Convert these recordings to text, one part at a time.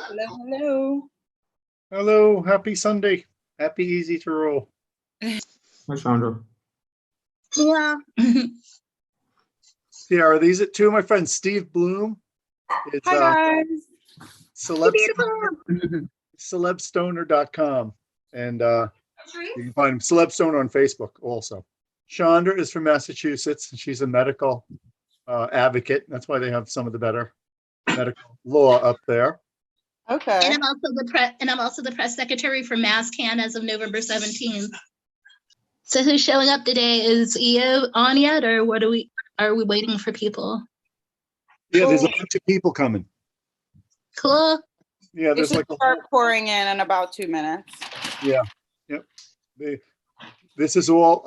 Hello, hello. Hello, happy Sunday. Happy easy to roll. Hi, Chandra. Yeah. Cierra, these are two of my friends, Steve Bloom. It's Hi guys. celebstoner.com. And you can find Celebstoner on Facebook also. Chandra is from Massachusetts, and she's a medical advocate. That's why they have some of the better medical law up there. Okay. And I'm also the press secretary for MASSCANN as of November 17th. So who's showing up today? Is EO on yet, or are we waiting for people? Yeah, there's a bunch of people coming. Cool. Yeah, They there's should like a start pouring in about 2 minutes. Yeah, yep. This is all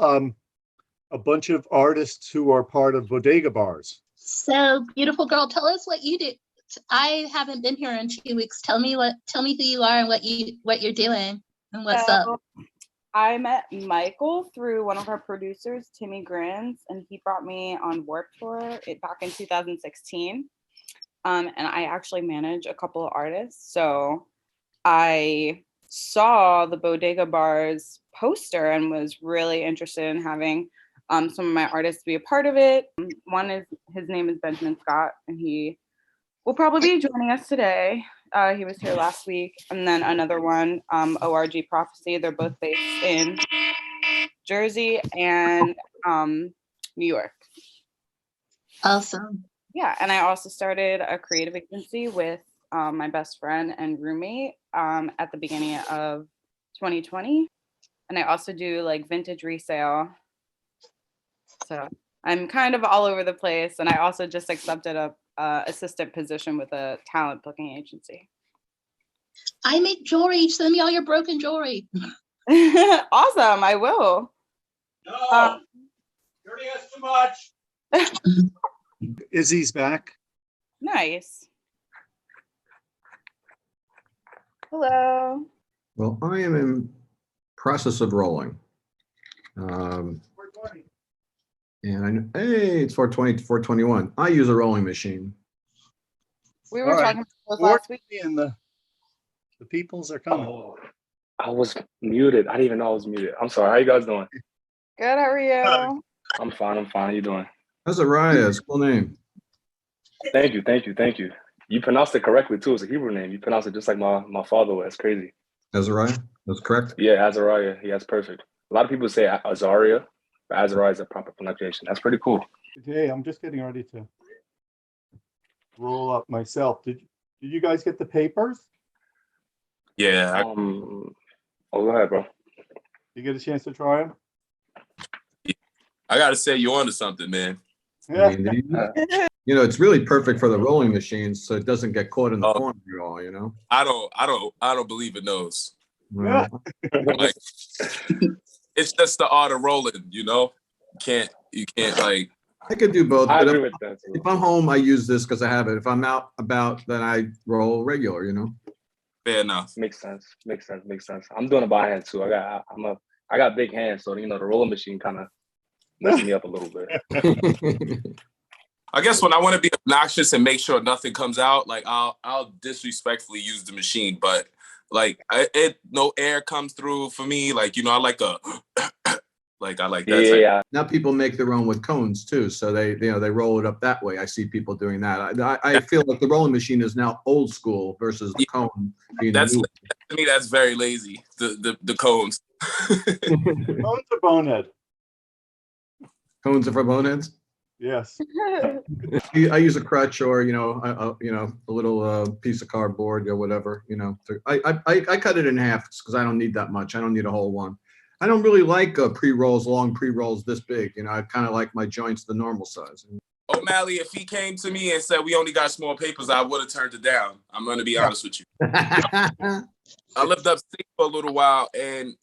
a bunch of artists who are part of Bodega Bars. So beautiful girl, tell us what you do. I haven't been here in 2 weeks. Tell me who you are and what you're doing and what's up. I met Michael through one of our producers, Timmy Grins, and he brought me on Warped Tour back in 2016. And I actually manage a couple of artists. So I saw the Bodega Bars poster and was really interested in having some of my artists be a part of it. His name is Benjamin Scott, and he will probably be joining us today. He was here last week. And then another one, ORG Prophecy. They're both based in Jersey and New York. Awesome. Yeah, and I also started a creative agency with my best friend and roommate at the beginning of 2020. And I also do like vintage resale. So I'm kind of all over the place. And I also just accepted a assistant position with a talent booking agency. I make jewelry. Send me all your broken jewelry. Awesome, I will. No, you already has too much. Izzy's back. Nice. Hello. Well, I am in process of rolling. And hey, it's 420 to 421. I use a rolling machine. We were All right. talking about this last week. And the peoples are coming. Oh, I was muted. I didn't even know I was muted. I'm sorry. How you guys doing? Good, how are you? I'm fine. I'm fine. How you doing? Azaria, it's a cool name. Thank you. Thank you. Thank you. You pronounced it correctly too. It's a Hebrew name. You pronounced it just like my father was. It's crazy. Azaria, that's correct? Yeah, Azaria. Yeah, that's perfect. A lot of people say Azaria, but Azaria is a proper pronunciation. That's pretty cool. Hey, I'm just getting ready to roll up myself. Did you guys get the papers? Yeah. Oh, go ahead, bro. You get a chance to try them? I gotta say, you're onto something, man. Yeah. You know, it's really perfect for the rolling machines, so it doesn't get caught in the corner at all. You know. I don't believe it knows. Well, Like, it's just the art of rolling, you know. You can't like. I could do both. I But agree with that too. if I'm home, I use this because I have it. If I'm out about, then I roll regular. You know. Fair enough. Makes sense. Makes sense. Makes sense. I'm doing a by hand too. I got big hands, so you know the rolling machine kind of messes me up a little bit. I guess when I want to be obnoxious and make sure nothing comes out, like I'll disrespectfully use the machine, but like no air comes through for me. Like, you know, I like a like I like that. Yeah. Now people make their own with cones too, so they roll it up that way. I see people doing that. I feel like the rolling machine is now old school versus the cone being That's new. to me, that's very lazy. The cones. Cones are bonehead. Cones are for boneheads. Yes. I use a crutch or a little piece of cardboard or whatever. I cut it in half because I don't need that much. I don't need a whole one. I don't really like long pre-rolls this big. I kind of like my joints the normal size. O'Malley, if he came to me and said we only got small papers, I would have turned it down. I'm going to be honest with you. I lived upstate for a little while, and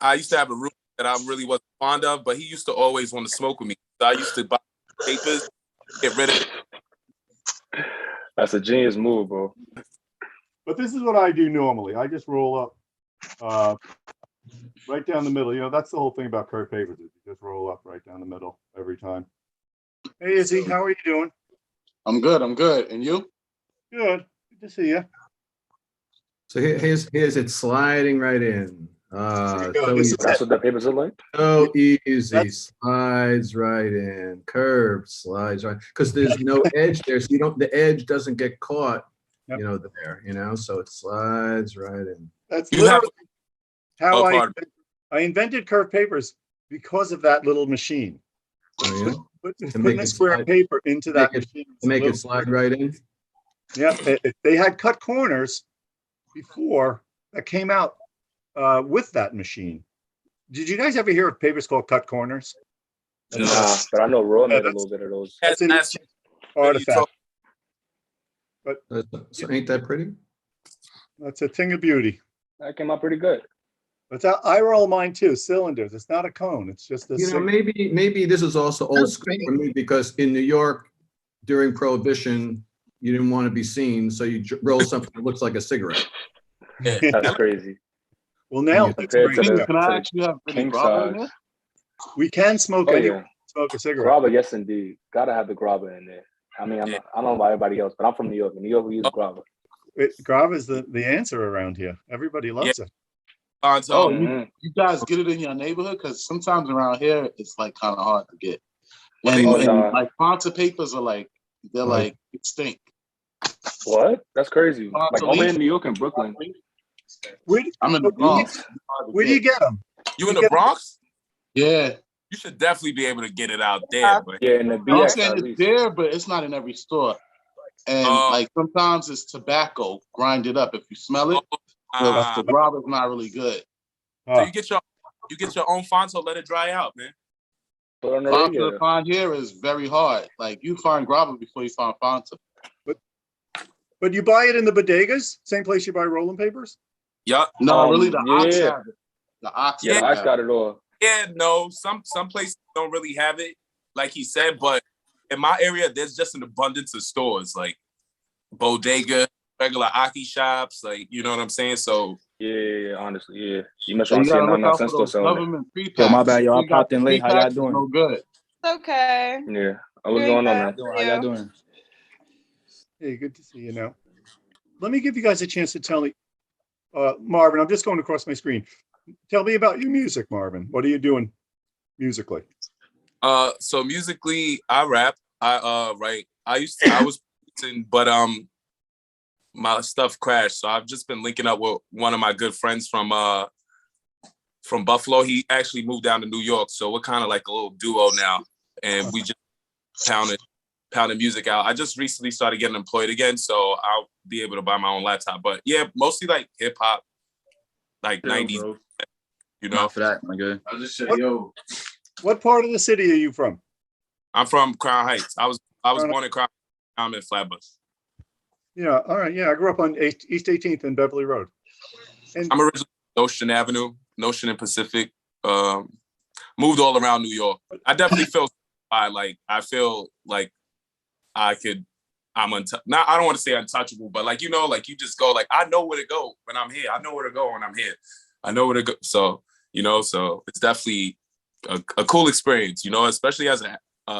I used to have a roommate that I really wasn't fond of, but he used to always want to smoke with me. So I used to buy papers, get rid of it. That's a genius move, bro. But this is what I do normally. I just roll up right down the middle. That's the whole thing about curved papers. You just roll up right down the middle every time. Hey, Izzy, how are you doing? I'm good. And you? Good. Good to see you. So here's it sliding right in. There you go. So This easy. is That's what the papers look like. So easy. That's- Slides right in. Curve slides right. Because there's no edge there. So the edge doesn't get caught, Yep. there, so it slides right in. That's You have- literally how pardon. I invented curved papers because of that little machine. Oh, yeah? Putting a square slide- paper into that make it- machine. To make it slide right in. Yeah, they had cut corners before that came out with that machine. Did you guys ever hear of papers called cut corners? Nah, but I know Roy made a that's- little bit of those. That's an That's- artifact. So ain't that pretty? That's a thing of beauty. That came out pretty good. But I roll mine too, cylinders. It's not a cone. It's just a. Maybe this is also old That's school great. for me because in New York during Prohibition, you didn't want to be seen, so you roll something that looks like a cigarette. That's crazy. Well, now it's Compared to great. the- Can I actually have King grabber in size. there? We can smoke Oh, any yeah. smoke a cigarette. Grabber, yes, indeed. Gotta have the grabber in there. I mean, I don't know about everybody else, but I'm from New York. In New York, we use grabber. Grava is the answer around here. Everybody loves it. Oh, Mhm. you guys get it in your neighborhood? Because sometimes around here, it's like kind of hard to get. Well, And, they- and like Fonta papers are like, they're like extinct. What? That's crazy. Oh, Like so over leave- in New York and Brooklyn. I'm in the Bronx. Where do you get them? You in the Bronx? Yeah. You should definitely be able to get it out there. But Yeah, in the I'm BX saying at it's least. there, but it's not in every store. And like sometimes it's tobacco grinded up. If you smell it, the grabber's not really good. so you get your own Fonto, let it dry out, man. Put on the Fonta radio. to find here is very hard. Like you find grabber before you find Fonta. But you buy it in the bodegas, same place you buy rolling papers? Yup. No, really, the ox yeah. have it. The ox. Yeah, have I it. got it all. Yeah, no, some places don't really have it, like he said, but in my area, there's just an abundance of stores, like bodega, regular Aki shops, like, you know what I'm saying? So Yeah, honestly, yeah. You must So want you to see a gotta look 99 out cent for store those selling it. government prepacks. Yo, my bad, yo. I You got popped in late. How y'all prepacks, doing? No good. It's okay. Yeah. What's Doing going on, good. man? How y'all doing? Hey, good to see you now. Let me give you guys a chance to tell me, Marvin, I'm just going across my screen. Tell me about your music, Marvin. What are you doing musically? so musically, I rap. I write. I was producing, but my stuff crashed. So I've just been linking up with one of my good friends from Buffalo. He actually moved down to New York, so we're kind of like a little duo now, and we just pounding music out. I just recently started getting employed again, so I'll be able to buy my own laptop. But yeah, mostly like hip hop, like 90s, bro. you Not know. for that, my good. I just said, What- yo. What part of the city are you from? I'm from Crown Heights. I was Crown- born in Crown Heights. I'm in Flatbush. Yeah, all right. Yeah, I grew up on East 18th and Beverly Road. And I'm originally from Notion Avenue, Notion and Pacific. Moved all around New York. I definitely feel I feel like I don't want to say untouchable, but like, you know, like you just go, like, I know where to go when I'm here. I know where to go when I'm here. I know where to go. So, you know, so it's definitely a cool experience, you know, especially as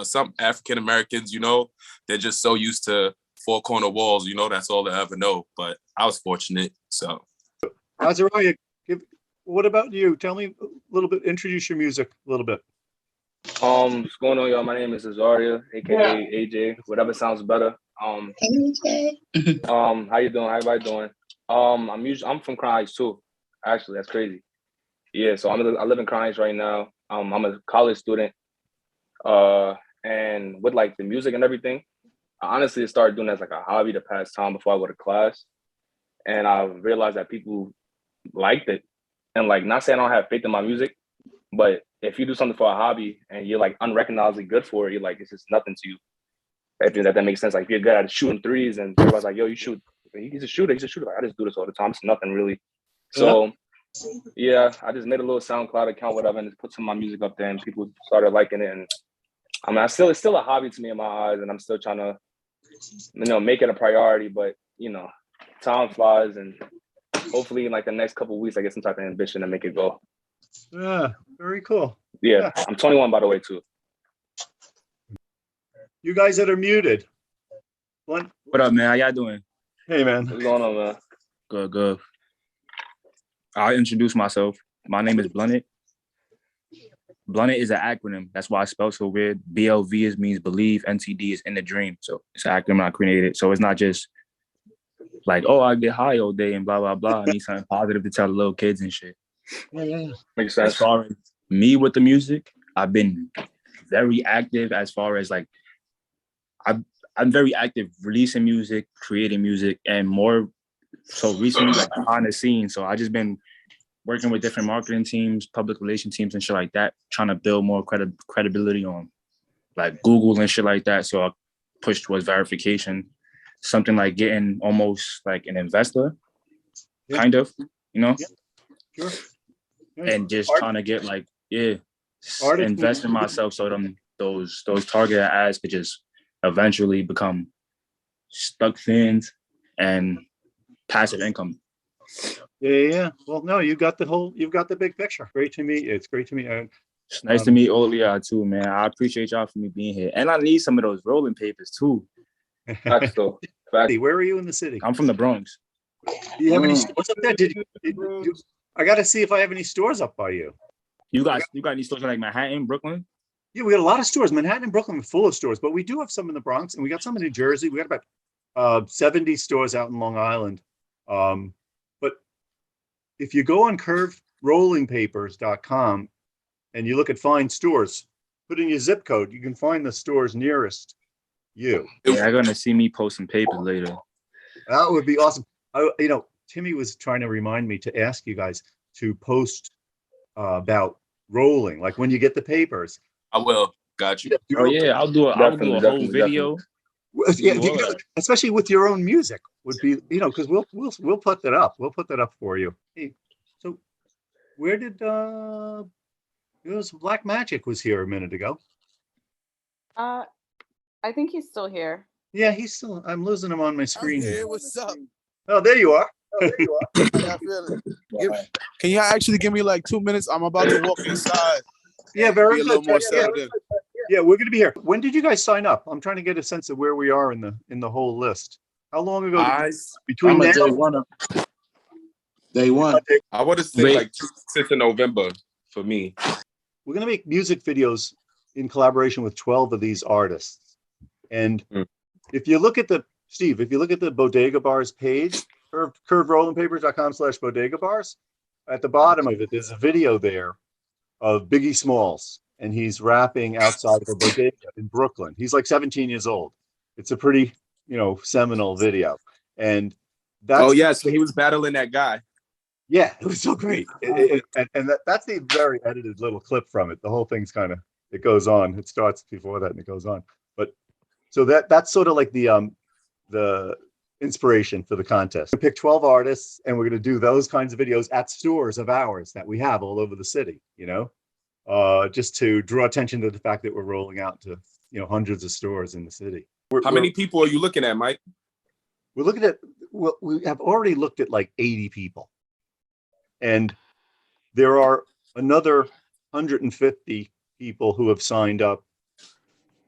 some African Americans, you know, they're just so used to four corner walls, you know, that's all they ever know. But I was fortunate. So Azaria, what about you? Tell me a little bit, introduce your music a little bit. What's going on, y'all? My name is Azaria, aka AJ, whatever sounds better. AJ. How you doing? How everybody doing? I'm from Crown Heights too. Actually, that's crazy. Yeah, so I live in Crown Heights right now. I'm a college student. And with like the music and everything, I honestly started doing that as like a hobby to pass time before I go to class. And I realized that people liked it. And like, not saying I don't have faith in my music, but if you do something for a hobby and you're like unrecognizably good for it, you're like, it's just nothing to you. I think that makes sense. Like, if you're good at shooting threes and everybody's like, yo, you shoot. He's a shooter. Like, I just do this all the time. It's nothing really. So yeah, I just made a little SoundCloud account, whatever, and just put some of my music up there and people started liking it. And I mean, it's still a hobby to me in my eyes, and I'm still trying to, you know, make it a priority, but you know, time flies, and hopefully in like the next couple of weeks, I get some type of ambition to make it go. Yeah, very cool. Yeah, I'm 21, by the way, too. You guys that are muted. What up, man? How y'all doing? Hey, man. What's going on, man? Good, good. I'll introduce myself. My name is Blunted. Blunted is an acronym. That's why I spelled so weird. BLV means believe. NTD is in the dream. So it's an acronym I created. So it's not just like, oh, I get high all day and blah, blah, blah. I need something positive to tell the little kids and shit. Makes As sense. far as me with the music, I've been very active as far as like, I'm very active releasing music, creating music, and more so recently like behind the scenes. So I just been working with different marketing teams, public relation teams and shit like that, trying to build more credibility on like Google and shit like that. So I pushed towards verification, something like getting almost like an investor, kind of, you know, Sure. and just trying to get like, invest in myself so those targeted ads could just eventually become stuck fans and passive income. Yeah. Well, no, you've got the big picture. Great to meet you. It's great to meet you. It's nice to meet all of y'all too, man. I appreciate y'all for me being here. And I need some of those rolling papers too. Facts though. Facts. Where are you in the city? I'm from the Bronx. Do you have any stores up there? I got to see if I have any stores up by you. You got any stores in like Manhattan, Brooklyn? Yeah, we got a lot of stores. Manhattan and Brooklyn are full of stores, but we do have some in the Bronx, and we got some in New Jersey. We got about 70 stores out in Long Island. But if you go on curvedrollingpapers.com and you look at find stores, put in your zip code, you can find the stores nearest you. Yeah, they're gonna see me post some papers later. That would be awesome. Timmy was trying to remind me to ask you guys to post about rolling, like when you get the papers. I will. Got you. Oh yeah, I'll do a whole video. Yeah, especially with your own music would be, because we'll put that up. We'll put that up for you. Hey, so where did it was Black Magic was here a minute ago. I think he's still here. Yeah, he's still. I'm losing him on my screen. Hey, what's up? Oh, there you are. How y'all feeling? Can you actually give me like 2 minutes? I'm about to walk inside. Yeah, very Be a good. little more settled in. Yeah, we're going to be here. When did you guys sign up? I'm trying to get a sense of where we are in the whole list. How long ago? Between I'm now? at day one. I would have said like since November for me. We're going to make music videos in collaboration with 12 of these artists. And if you look at the Bodega Bars page, curvedrollingpapers.com/Bodega Bars, at the bottom of it, there's a video there of Biggie Smalls, and he's rapping outside of a bodega in Brooklyn. He's like 17 years old. It's a pretty, seminal video. And that's so he was battling that guy. Yeah, it was so great. That's the very edited little clip from it. The whole thing's it goes on. It starts before that and it goes on. But so that's sort of like the inspiration for the contest. We pick 12 artists and we're going to do those kinds of videos at stores of ours that we have all over the city, just to draw attention to the fact that we're rolling out to, hundreds of stores in the city. How many people are you looking at, Mike? We're looking at, we have already looked at like 80 people. And there are another 150 people who have signed up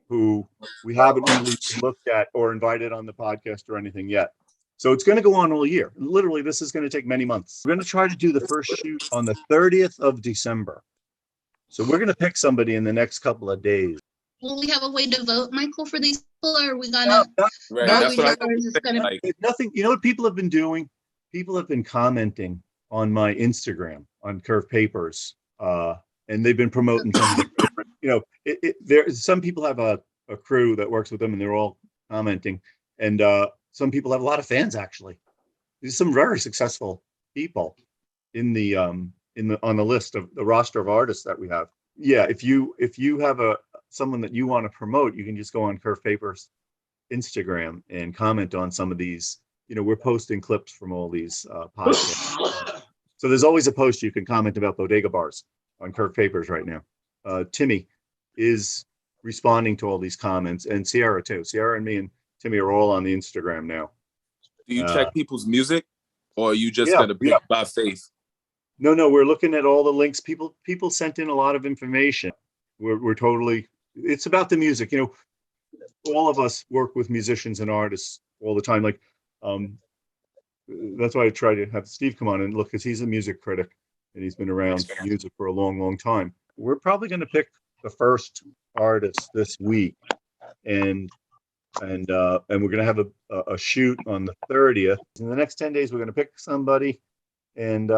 who we haven't really looked at or invited on the podcast or anything yet. So it's going to go on all year. Literally, this is going to take many months. We're going to try to do the first shoot on the 30th of December. So we're going to pick somebody in the next couple of days. Will we have a way to vote, Michael, for these people, or are we gonna? That's what Nothing. You know what people have been doing? People have been commenting on my Instagram on Curve Papers, and they've been promoting some different. Some people have a crew that works with them, and they're all commenting, and some people have a lot of fans. Actually, there's some very successful people on the list of the roster of artists that we have. Yeah, if you have someone that you want to promote, you can just go on Curve Papers Instagram and comment on some of these. We're posting clips from all these podcasts. So there's always a post you can comment about Bodega Bars on Curve Papers right now. Timmy is responding to all these comments, and Cierra too. Cierra and me and Timmy are all on the Instagram now. Do you check people's music, or are you just gonna pick by faith? No, we're looking at all the links. People sent in a lot of information. We're totally. It's about the music. All of us work with musicians and artists all the time. Like, that's why I try to have Steve come on and look, because he's a music critic and he's been around music for a long, long time. We're probably going to pick the first artist this week, and we're going to have a shoot on the 30th. In the next 10 days, we're going to pick somebody and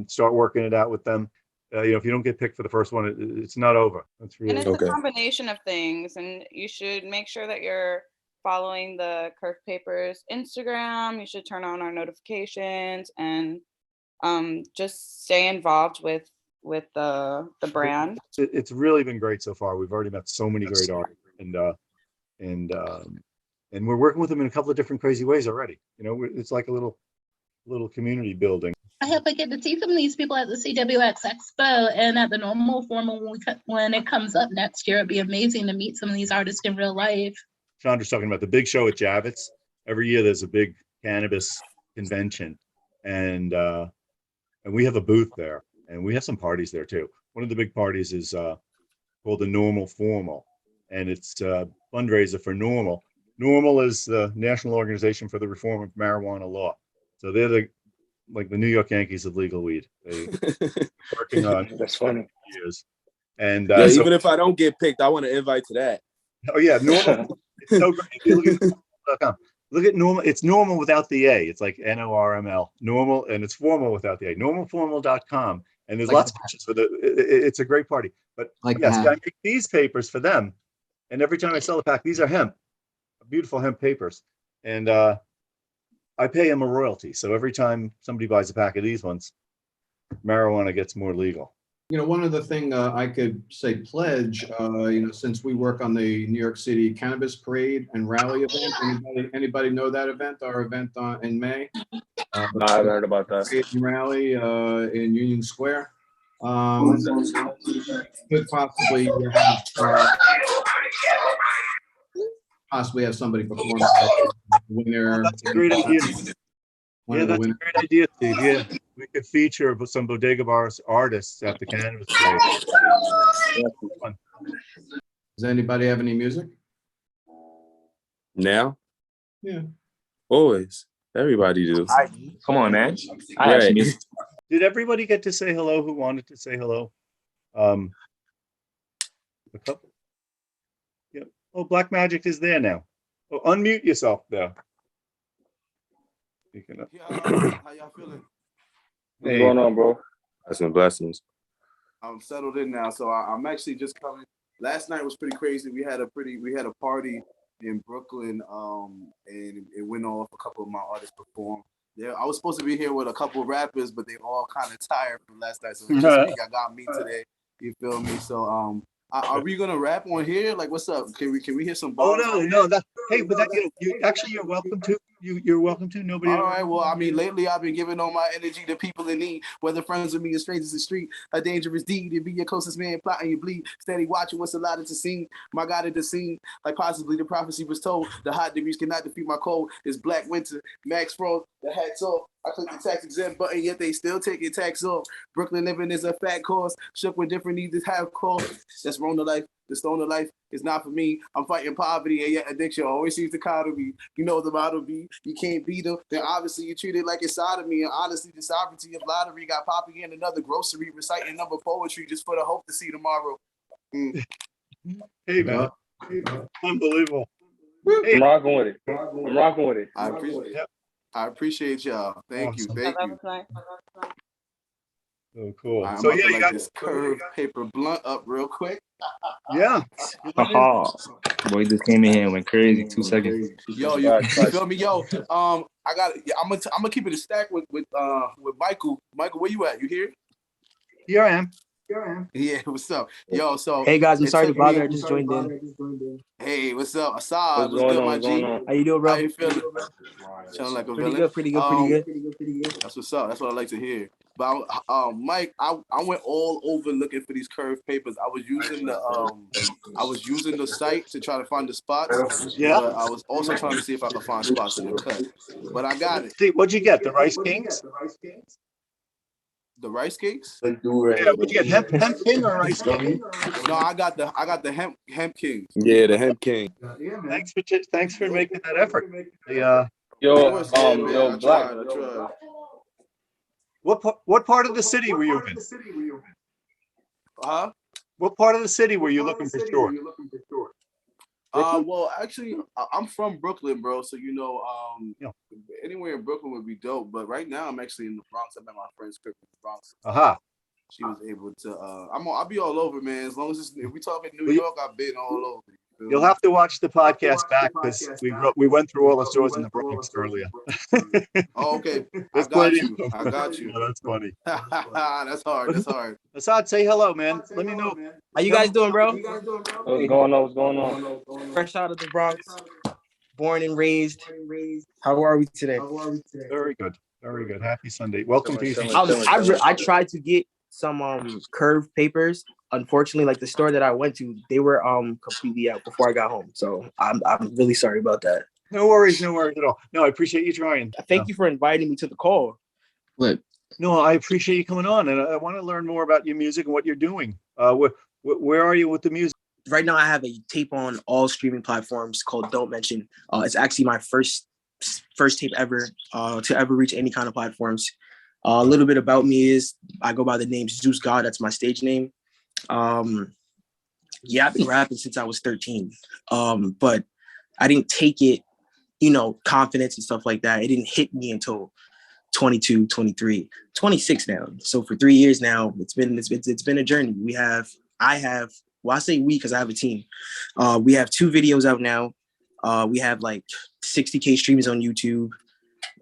start working it out with them. If you don't get picked for the first one, it's not over. That's really and it's a combination of things, and you should make sure that you're following the Curved Papers Instagram. You should turn on our notifications and just stay involved with the brand. It's really been great so far. We've already met so many great artists, and we're working with them in a couple of different crazy ways already. It's like a little community building. I hope I get to see some of these people at the CWX Expo and at the normal formal when it comes up next year. It'd be amazing to meet some of these artists in real life. Chandra's talking about the big show at Javits. Every year there's a big cannabis convention, and we have a booth there, and we have some parties there too. One of the big parties is called the NORML Formal, and it's a fundraiser for NORML. NORML is the National Organization for the Reform of Marijuana Law. So they're like the New York Yankees of legal weed. They working on That's funny. years. And even if I don't get picked, I want to invite to that. Oh yeah, NORML. It's so great. If you look at NORML. It's NORML without the A. It's like NORML. NORML, and it's formal without the A. NORMLformal.com. And there's lots of pictures for it's a great party. But yes, I make these papers for them. And every time I sell a pack, these are hemp, beautiful hemp papers. And I pay them a royalty. So every time somebody buys a pack of these ones, marijuana gets more legal. One other thing I could say pledge, since we work on the New York City Cannabis Parade and Rally event. Anybody know that event? Our event in May? I haven't heard about that. Rally in Union Square. Could possibly have somebody perform winner. That's a great idea. Yeah, that's a great idea, Steve. Yeah, we could feature some Bodega Bars artists at the cannabis parade. Does anybody have any music? Now? Yeah. Always. Everybody do. Come on, man. Right. Did everybody get to say hello who wanted to say hello? A couple. Yeah. Oh, Black Magic is there now. Oh, unmute yourself there. How y'all feeling? What's going on, bro? That's blessings. I'm settled in now, so I'm actually just coming. Last night was pretty crazy. We had a party in Brooklyn, and it went off. A couple of my artists performed. I was supposed to be here with a couple of rappers, but they all kind of tired from last night. So it's just me. I got me today. You feel me? So are we gonna rap on here? Like, what's up? Can we hear some bars? Oh no. Hey, but you're welcome to. You're welcome to. Nobody. All right. Well, I mean, lately I've been giving all my energy to people in need, whether friends with me or strangers in the street. A dangerous deed to be your closest man, plotting you bleed. Steady watching what's allotted to see. My God at the scene, like possibly the prophecy was told. The hot degrees cannot defeat my cold. It's black winter. Max Frost. The hat's off. I click the tax exempt button, yet they still taking tax off. Brooklyn living is a fat cost. Shook with different needs that have cost. That's Rona life. The stone of life is not for me. I'm fighting poverty, and yet addiction always seems to coddle me. You know the motto be, you can't beat them. Then obviously you treat it like it's sodomy. And honestly, the sovereignty of lottery got Poppy in another grocery, reciting number poetry just for the hope to see tomorrow. Hey, man. Unbelievable. I'm rocking with it. I appreciate y'all. Thank you. So cool. I'm so about yeah, to you light got this curved paper blunt up real quick. Yeah. Boy just came in here and went crazy. 2 seconds. Yo, you feel me? Yo, I'm gonna keep it a stack with Michael. Michael, where you at? You here? Here I am. Yeah, what's up? Yo, so hey guys, I'm sorry to bother. I just joined in. Hey, what's up? Assad, what's good, my G? How you doing, bro? How you feeling? Sound like a villain. Pretty good. That's what's up. That's what I like to hear. But Mike, I went all over looking for these curved papers. I was using the site to try to find the spots. Yeah. But I was also trying to see if I could find spots in the cut. But I got it. See, what'd you get? The Rice Kings? The rice cakes? Yeah, what'd you get? Hemp King or Rice King? No, I got the hemp king. Yeah, the hemp king. Thanks for making that effort. Yo, What's good, man? yo, I Black. tried. I tried. What part of the city were you in? Huh? What part of the city were you looking for store? Brooklyn? Well, actually, I'm from Brooklyn, bro. So Yeah. anywhere in Brooklyn would be dope. But right now, I'm actually in the Bronx. I'm at my friend's crib in the Bronx. Aha. She was able to. I'll be all over, man. As long as if we talking New Well, York, I've been all over. You feel You'll me? have to watch the podcast back because we went through all the stores in the Bronx earlier. Oh, okay. I There's got plenty you. of I them. got you. Yeah, that's funny. That's hard. That's hard. Assad, say hello, man. Let me know. How you guys doing, bro? What's going on? What's going on? Fresh out of the Bronx, born and raised. How are we today? Very good. Very good. Happy Sunday. Welcome to East. I tried to get some curved papers. Unfortunately, like the store that I went to, they were completely out before I got home. So I'm really sorry about that. No worries at all. No, I appreciate you trying. Thank you for inviting me to the call. Look, No, I appreciate you coming on, and I want to learn more about your music and what you're doing. Where are you with the music? Right now, I have a tape on all streaming platforms called Don't Mention. It's actually my first tape ever to ever reach any kind of platforms. A little bit about me is I go by the name Zeus God. That's my stage name. Yeah, I've been rapping since I was 13. But I didn't take it, confidence and stuff like that. It didn't hit me until 22, 23, 26 now. So for 3 years now, it's been a journey. I say we because I have a team. We have 2 videos out now. We have like 60K streams on YouTube.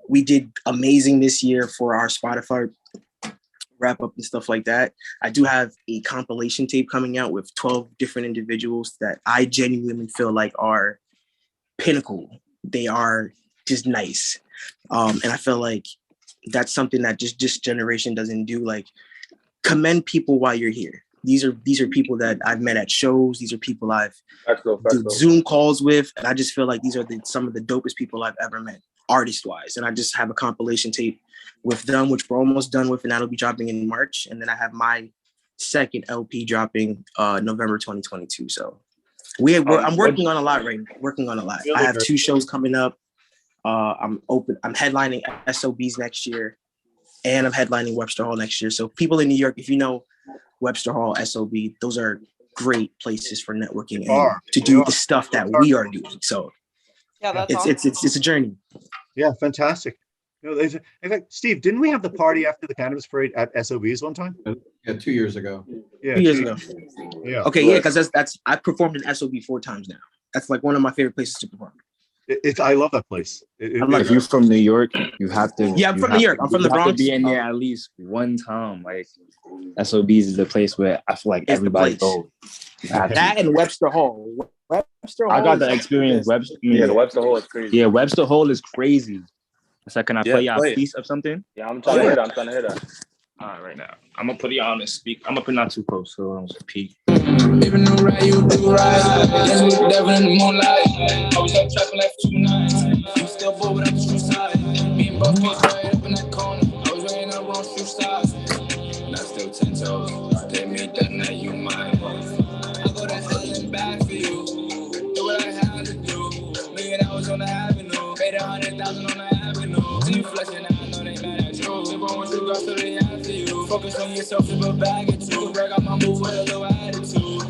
We did amazing this year for our Spotify wrap up and stuff like that. I do have a compilation tape coming out with 12 different individuals that I genuinely feel like are pinnacle. They are just nice. And I feel like that's something that just this generation doesn't do. Like, commend people while you're here. These are people that I've met at shows. These are people I've did Zoom calls with. And I just feel like these are some of the dopest people I've ever met, artist-wise. And I just have a compilation tape with them, which we're almost done with, and that'll be dropping in March. And then I have my second LP dropping November 2022. So I'm working on a lot right now. Working on a lot. I have 2 shows coming up. I'm headlining SOBs next year, and I'm headlining Webster Hall next year. So people in New York, if you know Webster Hall, SOB, those are great places for networking and to do the stuff that we are doing. So yeah, that's it's a journey. Yeah, fantastic. In fact, Steve, didn't we have the party after the cannabis parade at SOBs one time? Yeah, 2 years ago. Yeah, 2 years ago. Yeah. Okay, yeah, because that's I performed in SOB 4 times now. That's like one of my favorite places to perform. I love that place. if you're from New York, you have to. Yeah, I'm from New York. I'm from the Bronx. You have to be in there at least one time. Like SOBs is the place where I feel like everybody goes. That and Webster Hall. Webster Hall. I got the experience. Webster. Yeah, the Webster Hall is crazy. Yeah, Webster Hall is crazy. So can I play y'all a it. piece of something? Yeah, I'm trying to hear that. All right, now I'm gonna put y'all on the speak. I'm gonna put it not too close, so I don't peek. Even though right, you do right. Yes, we the devil in the moonlight. I was up trapping like for 2 nights. You still bored without the true side. Me and both kids right up in that corner. I was waiting on wrong shoe size. Not still 10 toes. They made that night you mine. I go to hell and back for you. Do what I had to do. $1,000,000 on the avenue. Paid 100,000 on the avenue. See you flexing, I know they mad at you. They want you girl, so they after you. Focus on yourself, flip a bag or 2. Break out my move with a little attitude.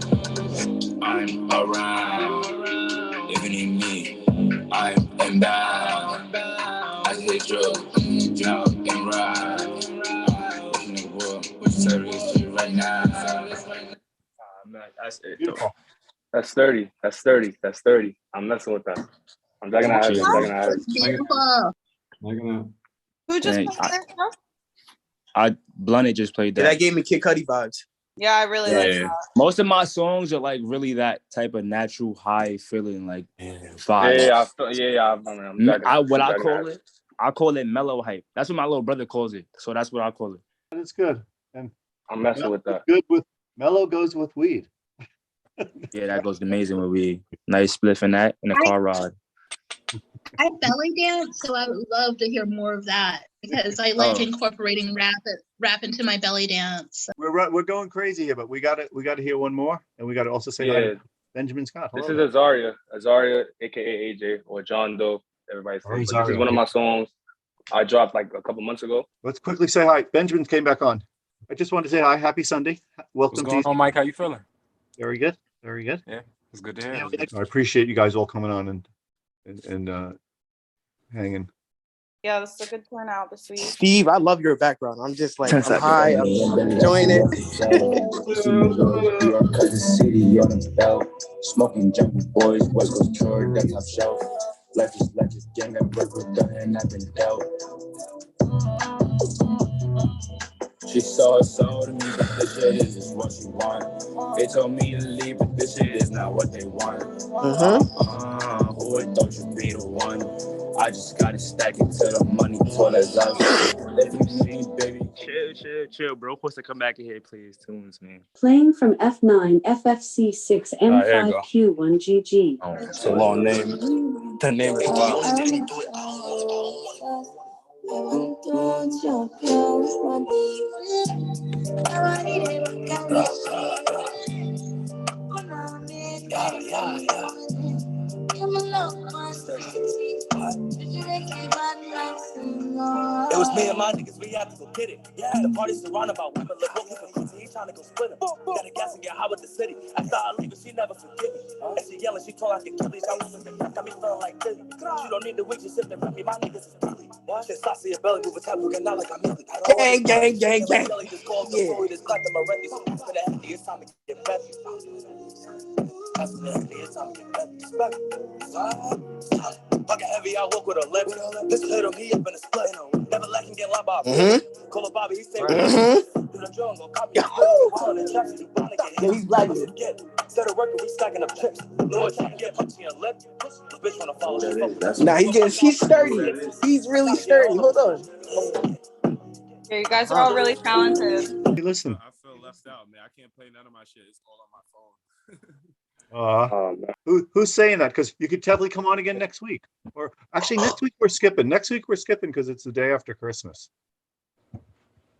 I'm around. If you need me, I'm inbound. I say drop and ride. In the world, which service right now. That's it. Beautiful. That's 30. That's 30. That's 30. I'm messing with that. I'm not gonna have it. I'm not gonna have it. Beautiful. Who just Dang, played that? Blunted just played that. Yeah, that gave me Kid Cudi vibes. Yeah, I really like that. Most of my songs are like really that type of natural high feeling, like vibe. I call it mellow hype. That's what my little brother calls it. So that's what I call it. It's good. And I'm messing with that. Good with mellow goes with weed. Yeah, that goes amazing with weed. Nice spliff in that in a car ride. I belly dance, so I would love to hear more of that because I like incorporating rap into my belly dance. We're going crazy here, but we got to hear one more, and we got to also say hi to Benjamin Scott. Hello. This is Azaria, aka AJ or John Doe. everybody's Oh, taste. But this is Azaria. one of my songs I dropped like a couple months ago. Let's quickly say hi. Benjamin came back on. I just wanted to say hi. Happy Sunday. What's Welcome going to on, Mike? How you feeling? Very good. Very good. Yeah, it's good to hear. I appreciate you guys all coming on and hanging. Yeah, this is a good turnout this week. Steve, I love your background. I'm just like, I'm high. I'm enjoying it. Cousin City on the belt. Smoking jungle boys, West Coast tour, that top shelf. Life is like this gang that broke with the hand I've been dealt. She saw her soul to me, but this shit is just what she want. They told me to leave, but this shit is not what they want. Who would thought you'd be the one? I just gotta stack it to the money for the love. If you see, baby. Chill, bro. Supposed to come back in here, please. Tunes, man. Playing from F9 FFC6 M5Q1GG. Oh, it's a long name. The name is wild. It was me and my niggas, we had to go get it. Yeah, the party's surrounded by women. Look, he trying to go split him. Got a gas and get high with the city. After I leave it, she never forget me. And she yelling, she told I can kill these. I was in the got me feeling like Billy. She don't need the witch, just sit there with me. My niggas is Billy. Since I see a belly move a tap, looking out like I'm Millie. Gang. Just go off the floor, we just clap them already. For the Hendy, it's time to get back. It's time to get back. Pocket heavy, I walk with a limp. This little he up in a split. Never let him get locked by. Call a Bobby, he say, through the jungle, copy. He's like it. Instead of working, we stacking up chips. Lord, trying to get punchy and lip. The bitch wanna follow this. Nah, he's sturdy. He's really sturdy. Hold on. Yeah, you guys are all really talented. Hey, listen. I feel left out, man. I can't play none of my shit. It's all on my phone. Who's saying that? Because you could definitely come on again next week. Or actually, next week we're skipping. Next week we're skipping because it's the day after Christmas.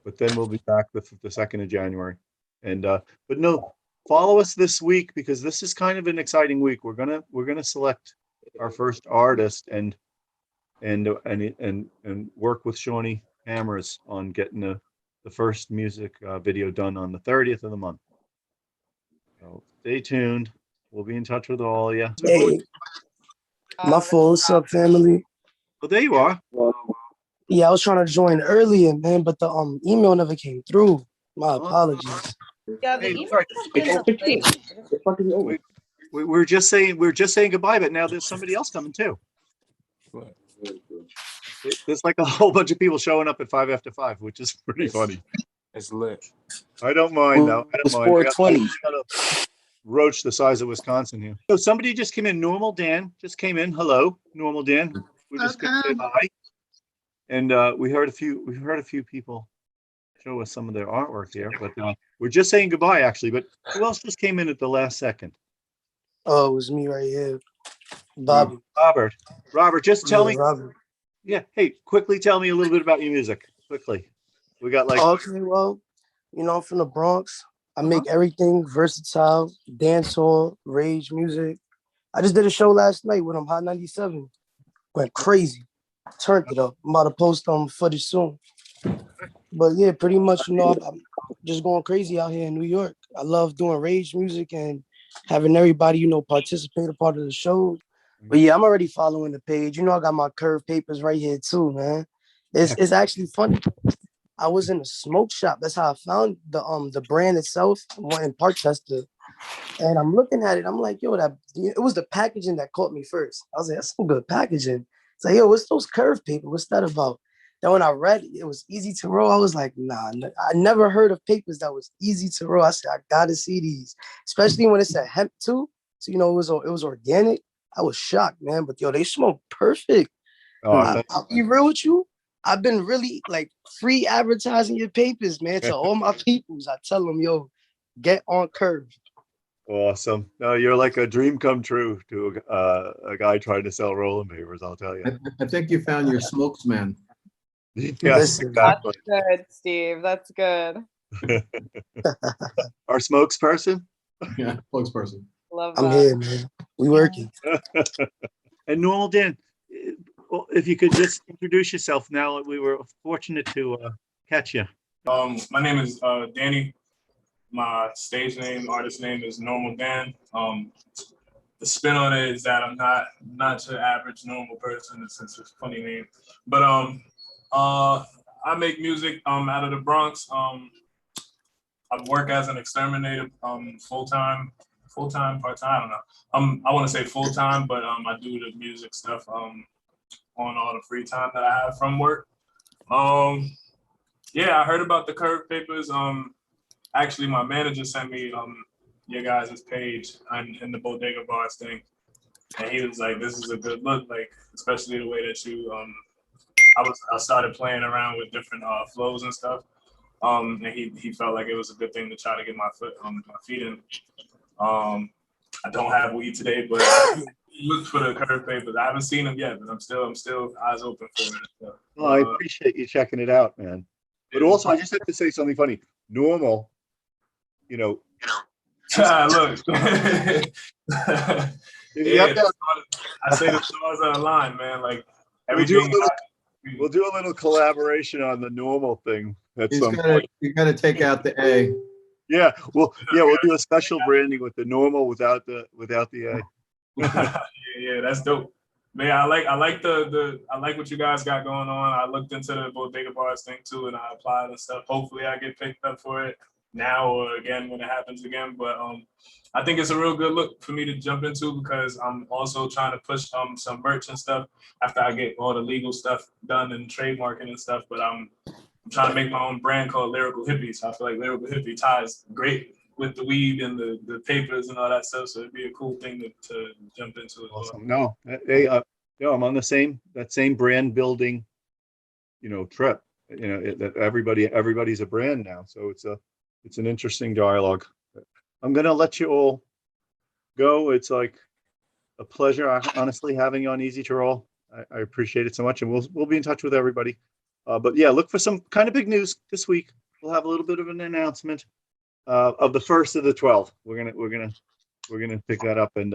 But then we'll be back the 2nd of January. And but no, follow us this week because this is kind of an exciting week. We're gonna select our first artist and work with Shawnee Hammers on getting the first music video done on the 30th of the month. So stay tuned. We'll be in touch with all of you. Hey, my fault. What's up, family? Well, there you are. Yeah, I was trying to join earlier, man, but the email never came through. My apologies. Yeah, the email we're just saying goodbye, but now there's somebody else coming too. There's like a whole bunch of people showing up at 5 after 5, which is pretty funny. It's lit. I don't mind though. I It's don't mind. 420. I got a roach the size of Wisconsin here. So somebody just came in. Normal Dan just came in. Hello, Normal Dan. We just said hi, and we heard a few people show us some of their artwork here, but we're just saying goodbye actually. But who else just came in at the last second? Oh, it was me right here, Bobby. Robert, just tell me. Robert. Yeah. Hey, quickly tell me a little bit about your music. Quickly. We got like. Okay, well, I'm from the Bronx. I make everything versatile, dancehall, rage music. I just did a show last night with Hot 97. Went crazy. Turned it up. I'm about to post footage soon. But yeah, pretty much, I'm just going crazy out here in New York. I love doing rage music and having everybody, participate a part of the show. But yeah, I'm already following the page. I got my curved papers right here too, man. It's actually funny. I was in a smoke shop. That's how I found the brand itself. One in Parkchester, and I'm looking at it. I'm like, yo, it was the packaging that caught me first. I was like, that's some good packaging. It's like, yo, what's those curved paper? What's that about? Then when I read it, it was easy to roll. I was like, nah, I never heard of papers that was easy to roll. I said, I gotta see these, especially when it said hemp too. So it was organic. I was shocked, man. But yo, they smoke perfect. I'll be real with you. I've been really free advertising your papers, man, to all my peoples. I tell them, yo, get on curve. Awesome. No, you're like a dream come true to a guy trying to sell rolling papers, I'll tell you. I think you found your spokesman. Yes, exactly. That's good, Steve. That's good. Our spokesperson? Yeah, spokesperson. Love I'm here, man. We working. And Normal Dan, Well, if you could just introduce yourself now, we were fortunate to catch you. My name is Danny. My stage name, artist name is Normal Dan. The spin on it is that I'm not your average normal person. It's a funny name, but I make music out of the Bronx. I work as an exterminator, full-time, part-time, I don't know. I want to say full-time, but I do the music stuff on all the free time that I have from work. Yeah, I heard about the curve papers. Actually, my manager sent me your guys' page in the Bodega Bars thing, and he was like, "This is a good look, like especially the way that you." I started playing around with different flows and stuff, and he felt like it was a good thing to try to get my feet in. I don't have weed today, but I looked for the curve papers. I haven't seen them yet, but I'm still eyes open for it. So, well, I appreciate you checking it out, man. But also, I just have to say something funny. Normal, look. Yeah, I say the stars are aligned, man. Like everything. We'll do a little collaboration on the Normal thing at some point. You gotta take out the A. Yeah, we'll do a special branding with the Normal without the A. yeah, that's dope. Man, I like what you guys got going on. I looked into the Bodega Bars thing too, and I applied and stuff. Hopefully, I get picked up for it now or again when it happens again. But I think it's a real good look for me to jump into because I'm also trying to push some merch and stuff after I get all the legal stuff done and trademarking and stuff. But I'm trying to make my own brand called Lyrical Hippie. So I feel like Lyrical Hippie ties great with the weed and the papers and all that stuff. So it'd be a cool thing to jump into as well. No, hey, I'm on that same brand building, trip. That everybody's a brand now. So it's an interesting dialogue. I'm gonna let you all go. It's like a pleasure, honestly, having you on Easy to Roll. I appreciate it so much, and we'll be in touch with everybody. But yeah, look for some kind of big news this week. We'll have a little bit of an announcement of the first of the 12. We're gonna pick that up and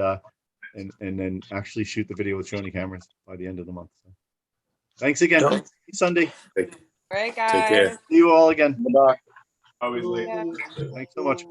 then actually shoot the video with Sony cameras by the end of the month. So, thanks again. Yep. Sunday. All right, guys. Take care. See you all again. Always late. Thanks so much.